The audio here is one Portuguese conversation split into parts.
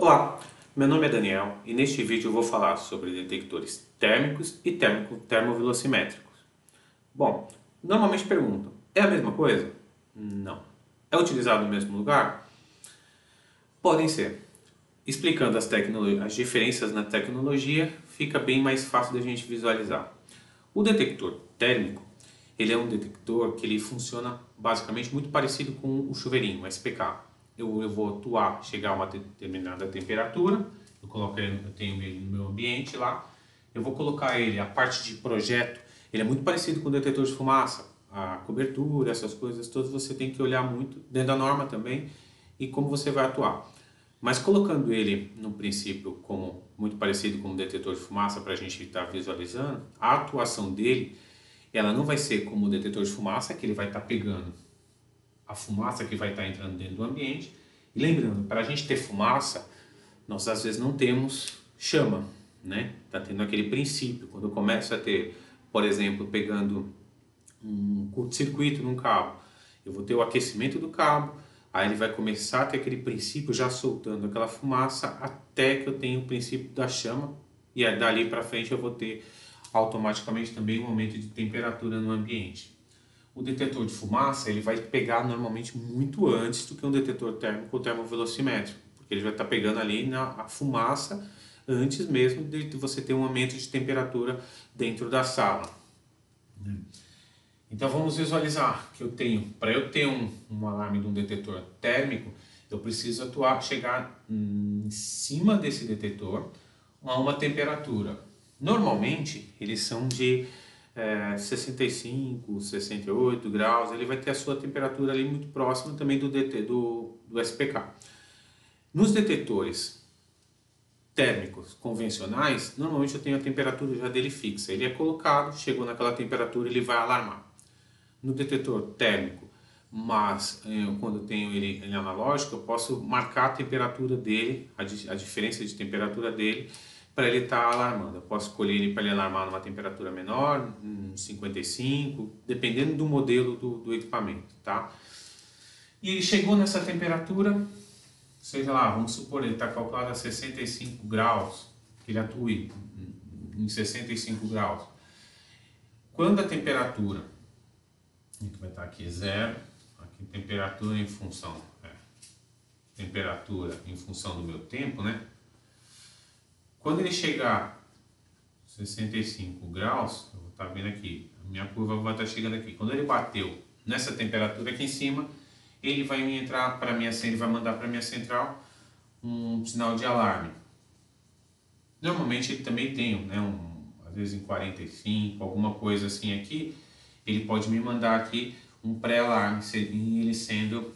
Olá, meu nome é Daniel e neste vídeo eu vou falar sobre detectores térmicos e termovelocimétricos. Bom, normalmente perguntam, é a mesma coisa? Não. É utilizado no mesmo lugar? Podem ser. Explicando as diferenças na tecnologia, fica bem mais fácil da gente visualizar. O detector térmico, ele é um detector que ele funciona basicamente muito parecido com o chuveirinho, o SPK. Eu vou atuar, chegar a uma determinada temperatura, eu tenho ele no meu ambiente lá, eu vou colocar ele, a parte de projeto, ele é muito parecido com o detetor de fumaça, a cobertura, essas coisas todas você tem que olhar muito, dentro da norma também, e como você vai atuar. Mas colocando ele no princípio como muito parecido com o detetor de fumaça para a gente estar visualizando, a atuação dele, ela não vai ser como o detetor de fumaça, que ele vai estar pegando a fumaça que vai estar entrando dentro do ambiente. E lembrando, para a gente ter fumaça, nós às vezes não temos chama, né? Está tendo aquele princípio. Quando eu começo a ter, por exemplo, pegando um curto-circuito num cabo, eu vou ter o aquecimento do cabo, aí ele vai começar a ter aquele princípio já soltando aquela fumaça até que eu tenha o princípio da chama e dali para frente eu vou ter automaticamente também um aumento de temperatura no ambiente. O detetor de fumaça ele vai pegar normalmente muito antes do que um detetor térmico ou termovelocimétrico, porque ele vai estar pegando ali a fumaça antes mesmo de você ter um aumento de temperatura dentro da sala. Então vamos visualizar que para eu ter um alarme de um detetor térmico, eu preciso chegar em cima desse detetor a uma temperatura. Normalmente eles são de 65, 68 graus, ele vai ter a sua temperatura ali muito próxima também do SPK. Nos detetores térmicos convencionais, normalmente eu tenho a temperatura já dele fixa. Ele é colocado, chegou naquela temperatura, ele vai alarmar. No detetor térmico, mas quando eu tenho ele em analógico, eu posso marcar a temperatura dele, a diferença de temperatura dele, para ele estar alarmando. Eu posso escolher ele para ele alarmar numa temperatura menor, 55, dependendo do modelo do equipamento, tá? E ele chegou nessa temperatura, seja lá, vamos supor, ele está calculado a 65 graus, que ele atue em 65 graus. Quando a temperatura, que vai estar aqui zero, aqui temperatura em função, temperatura em função do meu tempo, né? Quando ele chegar a 65 graus, eu vou estar vendo aqui, a minha curva vai estar chegando aqui. Quando ele bateu nessa temperatura aqui em cima, ele vai entrar para minha, ele vai mandar para minha central um sinal de alarme. Normalmente ele também tem, né, às vezes em 45, alguma coisa assim aqui, ele pode me mandar aqui um pré-alarme, ele sendo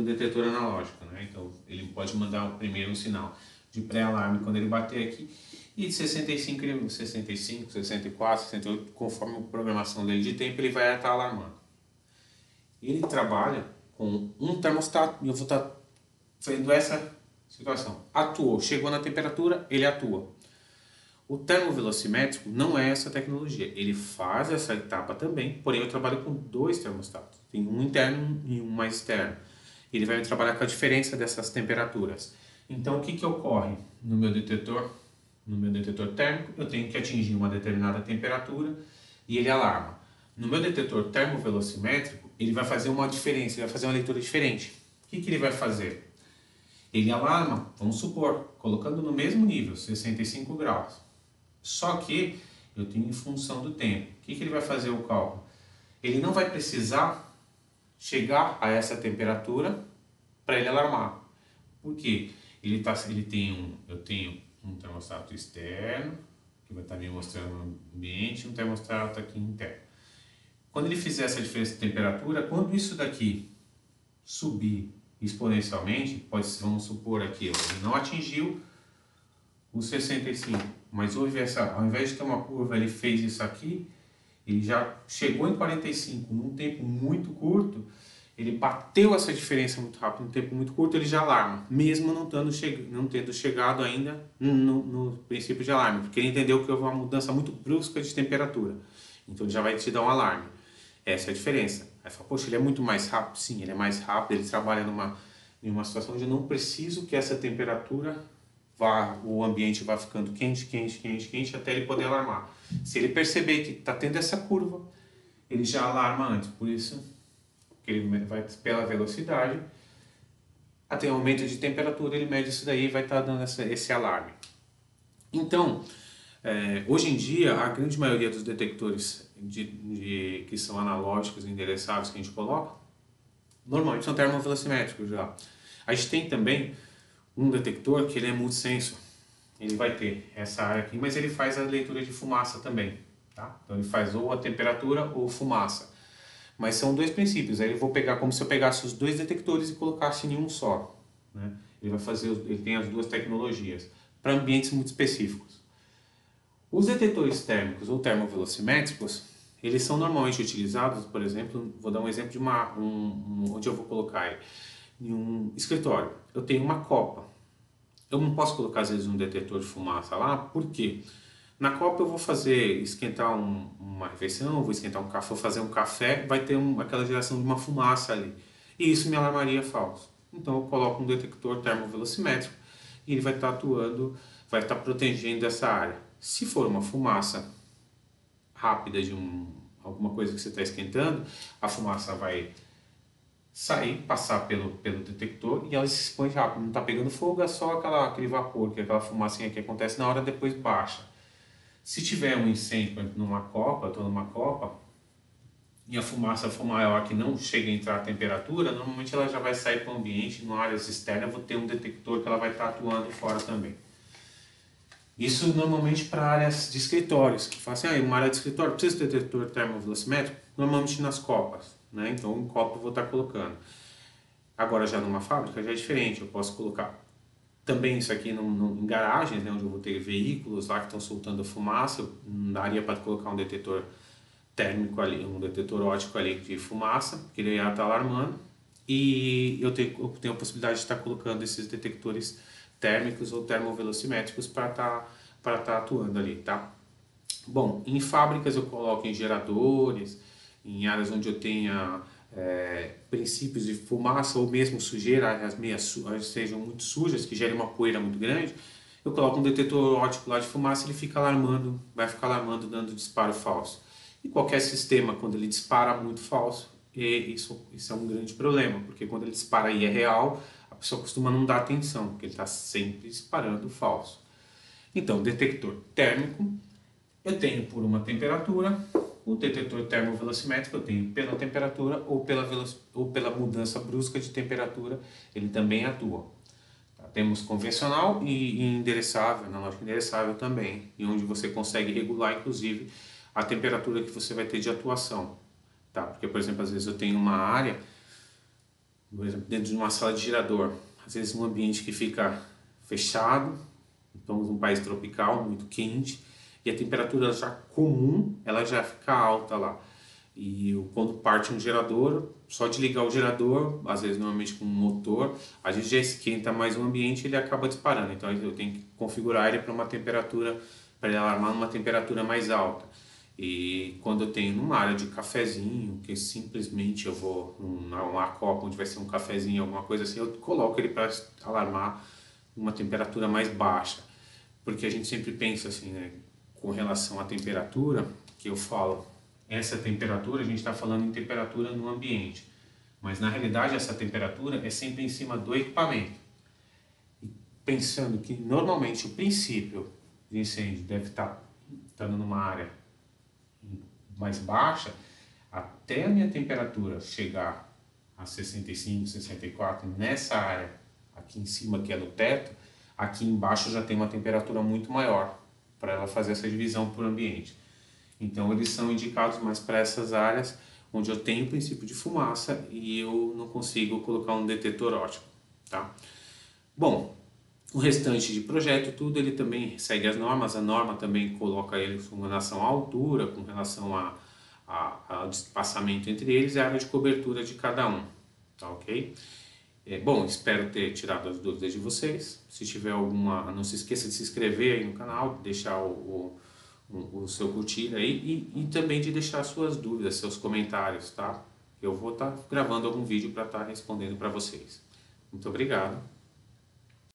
detetor analógico, né? Então ele pode mandar primeiro um sinal de pré-alarme quando ele bater aqui, e de 65, 64, 68, conforme a programação dele de tempo, ele vai estar alarmando. Ele trabalha com um termostato, e eu vou estar vendo essa situação. Atuou, chegou na temperatura, ele atua. O termovelocimétrico não é essa tecnologia, ele faz essa etapa também, porém eu trabalho com dois termostatos, tem um interno e um mais externo. Ele vai trabalhar com a diferença dessas temperaturas. Então o que ocorre no meu detetor? No meu detetor térmico eu tenho que atingir uma determinada temperatura e ele alarma. No meu detetor termovelocimétrico ele vai fazer uma diferença, ele vai fazer uma leitura diferente. O que ele vai fazer? Ele alarma, vamos supor, colocando no mesmo nível, 65 graus. Só que eu tenho em função do tempo. O que ele vai fazer o cálculo? Ele não vai precisar chegar a essa temperatura para ele alarmar. Por quê? Eu tenho um termostato externo, que vai estar me mostrando o ambiente, e um termostato aqui interno. Quando ele fizer essa diferença de temperatura, quando isso daqui subir exponencialmente, vamos supor aqui, ele não atingiu os 65, mas houve ao invés de ter uma curva, ele fez isso aqui, ele já chegou em 45 num tempo muito curto, ele bateu essa diferença muito rápido, num tempo muito curto, ele já alarma, mesmo não tendo chegado ainda no princípio de alarme, porque ele entendeu que houve uma mudança muito brusca de temperatura, então ele já vai te dar um alarme. Essa é a diferença. Aí fala, poxa, ele é muito mais rápido? Sim, ele é mais rápido, ele trabalha em uma situação onde eu não preciso que essa temperatura o ambiente vá ficando quente, quente, quente, quente, até ele poder alarmar. Se ele perceber que está tendo essa curva, ele já alarma antes. Por isso, que ele vai pela velocidade, até o aumento de temperatura, ele mede isso daí e vai estar dando esse alarme. Então, hoje em dia, a grande maioria dos detectores que são analógicos e endereçáveis que a gente coloca, normalmente são termovelocimétricos já. A gente tem também um detector que ele é multisensor. Ele vai ter essa área aqui, mas ele faz a leitura de fumaça também. Tá? Então ele faz ou a temperatura ou fumaça. Mas são dois princípios. Aí eu vou pegar como se eu pegasse os dois detectores e colocasse em um só. Né? Ele tem as duas tecnologias para ambientes muito específicos. Os detectores térmicos ou termovelocimétricos, eles são normalmente utilizados, por exemplo, vou dar um exemplo de onde eu vou colocar ele, em um escritório. Eu tenho uma copa. Eu não posso colocar às vezes um detetor de fumaça lá, por quê? Na copa eu vou esquentar uma refeição, vou esquentar um café, vou fazer um café, vai ter aquela geração de uma fumaça ali. E isso me alarmaria falso. Então eu coloco um detector termovelocimétrico e ele vai estar atuando, vai estar protegendo essa área. Se for uma fumaça rápida de alguma coisa que você está esquentando, a fumaça vai sair, passar pelo detector e ela se expõe rápido. Não está pegando fogo, é só aquele vapor, que é aquela fumacinha que acontece na hora, depois baixa. Se tiver um incêndio, por exemplo, numa copa, eu estou numa copa, e a fumaça for maior que não chega a entrar a temperatura, normalmente ela já vai sair para o ambiente, numa área externa, eu vou ter um detector que ela vai estar atuando fora também. Isso normalmente para áreas de escritórios, que fala assim, uma área de escritório precisa de detector termovelocimétrico, normalmente nas copas, né? Então um copo eu vou estar colocando. Agora já numa fábrica já é diferente, eu posso colocar também isso aqui em garagens, né, onde eu vou ter veículos lá que estão soltando fumaça, não daria para colocar um detetor térmico ali, um detetor óptico ali de fumaça, que ele ia estar alarmando, e eu tenho a possibilidade de estar colocando esses detectores térmicos ou termovelocimétricos para estar atuando ali, tá? Bom, em fábricas eu coloco em geradores, em áreas onde eu tenha princípios de fumaça ou mesmo sujeira, áreas sejam muito sujas, que gerem uma poeira muito grande, eu coloco um detetor óptico lá de fumaça, ele fica alarmando, vai ficar alarmando, dando disparo falso. E qualquer sistema, quando ele dispara muito falso, isso é um grande problema, porque quando ele dispara e é real, a pessoa costuma não dar atenção, porque ele está sempre disparando falso. Então, detector térmico, eu tenho por uma temperatura, o detector termovelocimétrico eu tenho pela temperatura ou pela mudança brusca de temperatura, ele também atua. Tá? Temos convencional e endereçável, analógico endereçável também, e onde você consegue regular inclusive a temperatura que você vai ter de atuação. Tá? Porque, por exemplo, às vezes eu tenho uma área, por exemplo, dentro de uma sala de gerador, às vezes um ambiente que fica fechado, estamos num país tropical, muito quente, e a temperatura já comum, ela já fica alta lá. E quando parte um gerador, só de ligar o gerador, às vezes normalmente com um motor, a gente já esquenta mais o ambiente e ele acaba disparando. Então eu tenho que configurar ele para uma temperatura, para ele alarmar numa temperatura mais alta. E quando eu tenho numa área de cafezinho, que simplesmente eu vou numa copa onde vai ser um cafezinho, alguma coisa assim, eu coloco ele para alarmar uma temperatura mais baixa. Porque a gente sempre pensa assim, né, com relação à temperatura, que eu falo, essa temperatura, a gente está falando em temperatura no ambiente. Mas na realidade essa temperatura é sempre em cima do equipamento. E pensando que normalmente o princípio de incêndio deve estar estando numa área mais baixa, até a minha temperatura chegar a 65, 64 nessa área aqui em cima que é no teto, aqui embaixo já tem uma temperatura muito maior para ela fazer essa divisão por ambiente. Então eles são indicados mais para essas áreas onde eu tenho o princípio de fumaça e eu não consigo colocar um detetor óptico, tá? Bom, o restante de projeto, tudo, ele também segue as normas, a norma também coloca ele com relação à altura, com relação ao espaçamento entre eles e a área de cobertura de cada um, tá ok? Bom, espero ter tirado as dúvidas de vocês. Se tiver alguma, não se esqueça de se inscrever aí no canal, deixar o seu curtir aí e também de deixar suas dúvidas, seus comentários, tá? Eu vou estar gravando algum vídeo para estar respondendo para vocês. Muito obrigado.